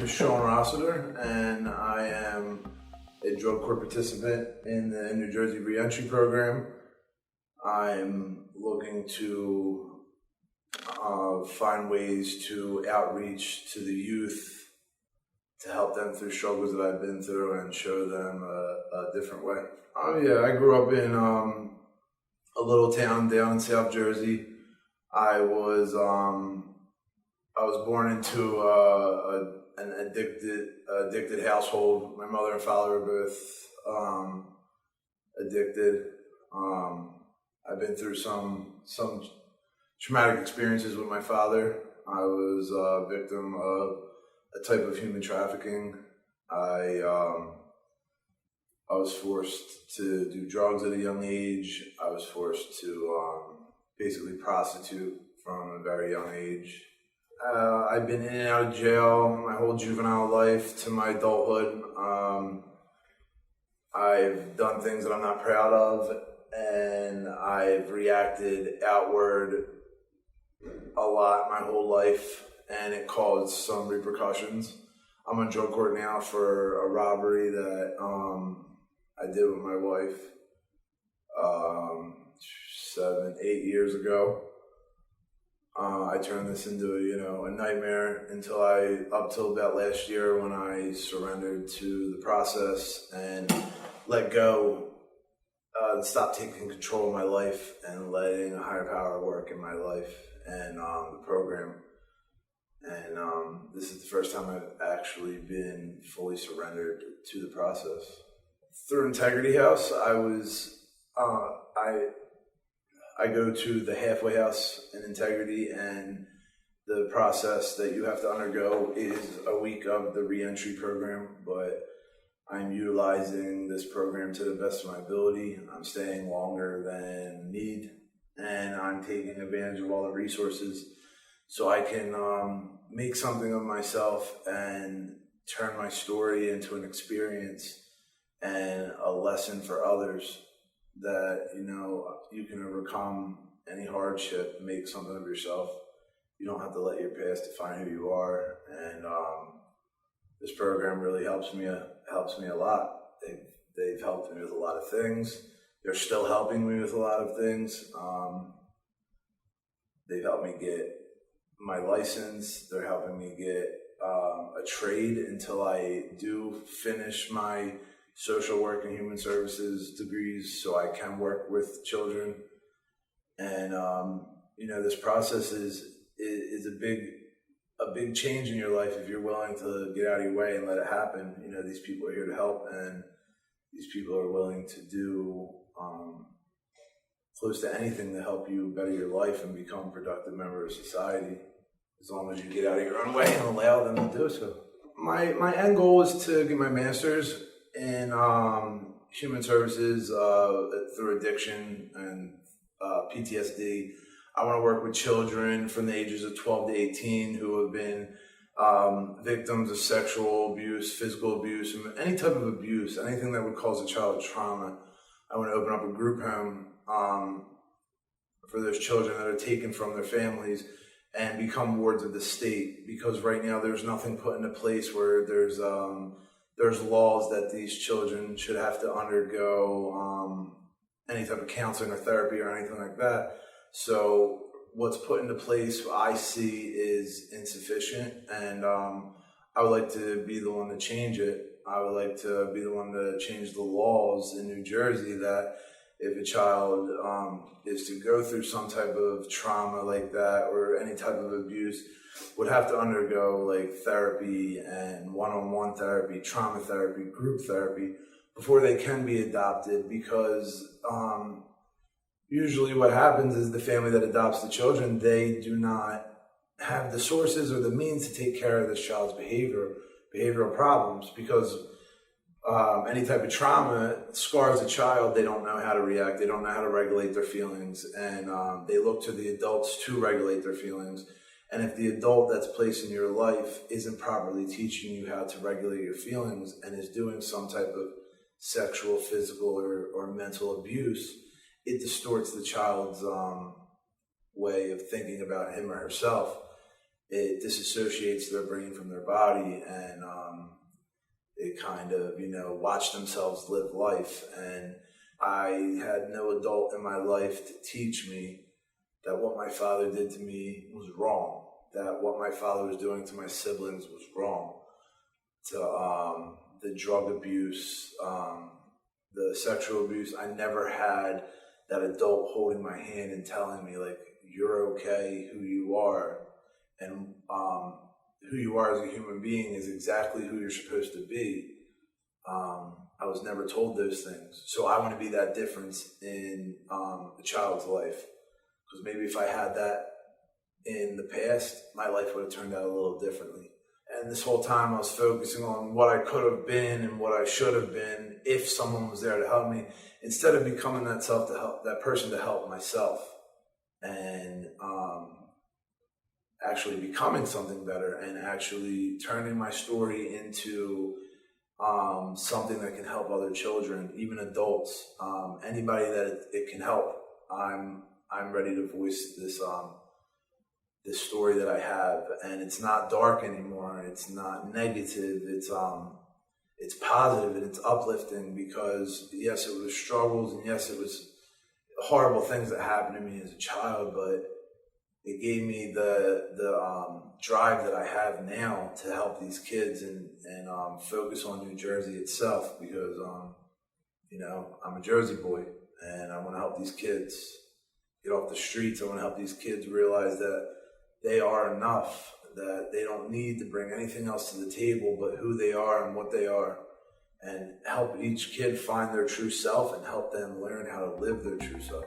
is Sean Rossiter, and I am a drug court participant in the New Jersey Reentry Program. I'm looking to find ways to outreach to the youth to help them through struggles that I've been through and show them a different way. Oh yeah, I grew up in a little town down in South Jersey. I was born into an addicted household. My mother and father were both addicted. I've been through some traumatic experiences with my father. I was a victim of a type of human trafficking. I was forced to do drugs at a young age. I was forced to basically prostitute from a very young age. I've been in and out of jail my whole juvenile life to my adulthood. I've done things that I'm not proud of, and I've reacted outward a lot my whole life, and it caused some repercussions. I'm on drug court now for a robbery that I did with my wife 7, 8 years ago. I turned this into a nightmare up till about last year when I surrendered to the process and let go, stopped taking control of my life and letting a higher power work in my life and the program. And this is the first time I've actually been fully surrendered to the process. Through Integrity House, I go to the halfway house in Integrity, and the process that you have to undergo is a week of the reentry program, but I'm utilizing this program to the best of my ability. I'm staying longer than need, and I'm taking advantage of all the resources so I can make something of myself and turn my story into an experience and a lesson for others that, you can overcome any hardship, make something of yourself. You don't have to let your past define who you are. And this program really helps me a lot. They've helped me with a lot of things. They're still helping me with a lot of things. They've helped me get my license. They're helping me get a trade until I do finish my social work and human services degrees so I can work with children. And, this process is a big change in your life if you're willing to get out of your way and let it happen. These people are here to help, and these people are willing to do close to anything to help you better your life and become a productive member of society, as long as you get out of your own way and allow them to do so. My end goal is to get my master's in human services through addiction and PTSD. I want to work with children from the ages of 12 to 18 who have been victims of sexual abuse, physical abuse, and any type of abuse, anything that would cause a child trauma. I want to open up a group home for those children that are taken from their families and become wards of the state, because right now there's nothing put into place where there's laws that these children should have to undergo any type of counseling or therapy or anything like that. So what's put into place I see is insufficient, and I would like to be the one to change it. I would like to be the one to change the laws in New Jersey that if a child is to go through some type of trauma like that or any type of abuse, would have to undergo like therapy and one-on-one therapy, trauma therapy, group therapy before they can be adopted, because usually what happens is the family that adopts the children, they do not have the sources or the means to take care of this child's behavioral problems, because any type of trauma scars a child. They don't know how to react. They don't know how to regulate their feelings, and they look to the adults to regulate their feelings. And if the adult that's placed in your life isn't properly teaching you how to regulate your feelings and is doing some type of sexual, physical, or mental abuse, it distorts the child's way of thinking about him or herself. it disassociates their brain from their body, and they kind of, watch themselves live life. And I had no adult in my life to teach me that what my father did to me was wrong, that what my father was doing to my siblings was wrong, to the drug abuse, the sexual abuse. I never had that adult holding my hand and telling me, like, you're okay, who you are, and who you are as a human being is exactly who you're supposed to be. I was never told those things. So I want to be that difference in a child's life. Because maybe if I had that in the past, my life would have turned out a little differently. And this whole time I was focusing on what I could have been and what I should have been if someone was there to help me, instead of becoming that person to help myself, and actually becoming something better, and actually turning my story into something that can help other children, even adults, anybody that it can help. I'm ready to voice this story that I have, and it's not dark anymore. It's not negative. It's positive and it's uplifting, because yes, it was struggles, and yes, it was horrible things that happened to me as a child, but it gave me the drive that I have now to help these kids and focus on New Jersey itself, because I'm a Jersey boy, and I want to help these kids get off the streets. I want to help these kids realize that they are enough, that they don't need to bring anything else to the table but who they are and what they are, and help each kid find their true self and help them learn how to live their true self.